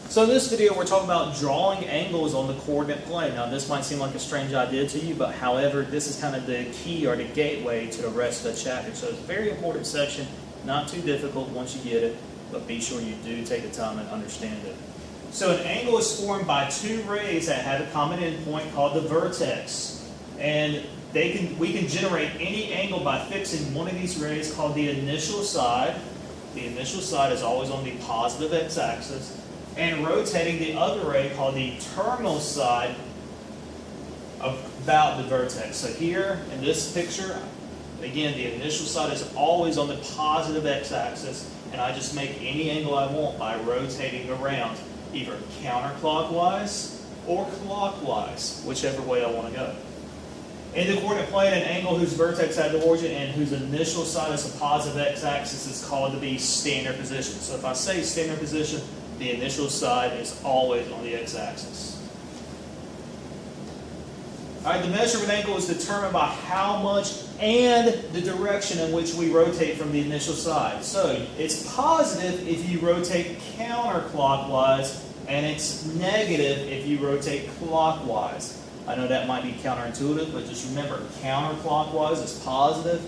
So in this video we're talking about drawing angles on the coordinate plane. Now this might seem like a strange idea to you, but however this is kind of the key or the gateway to the rest of the chapter. So it's a very important section, not too difficult once you get it, but be sure you do take the time and understand it. So an angle is formed by two rays that have a common endpoint called the vertex. And we can generate any angle by fixing one of these rays called the initial side. The initial side is always on the positive x-axis. And rotating the other ray called the terminal side about the vertex. So here in this picture, again, the initial side is always on the positive x-axis, and I just make any angle I want by rotating around, either counterclockwise or clockwise, whichever way I want to go. In the coordinate plane, an angle whose vertex has the origin and whose initial side is the positive x-axis is called to be standard position. So if I say standard position, the initial side is always on the x-axis. Alright, the measure of an angle is determined by how much and the direction in which we rotate from the initial side. So it's positive if you rotate counterclockwise, and it's negative if you rotate clockwise. I know that might be counterintuitive, but just remember, counterclockwise is positive,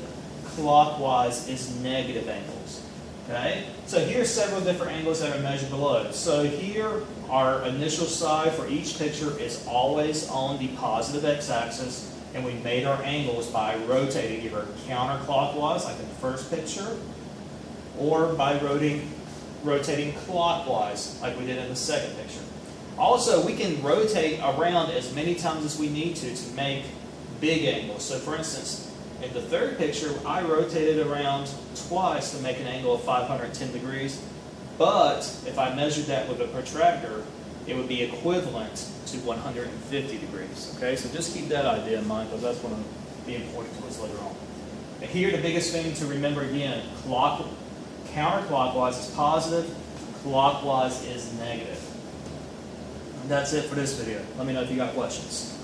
clockwise is negative angles. Okay? So here's several different angles that are measured below. So here, our initial side for each picture is always on the positive x-axis, and we made our angles by rotating either counterclockwise, like in the first picture, or by rotating clockwise, like we did in the second picture. Also, we can rotate around as many times as we need to make big angles. So for instance, in the third picture, I rotated around twice to make an angle of 510 degrees, but if I measured that with a protractor, it would be equivalent to 150 degrees. Okay, so just keep that idea in mind, because that's going to be important to us later on. And here, the biggest thing to remember again, counterclockwise is positive, clockwise is negative. And that's it for this video. Let me know if you got questions.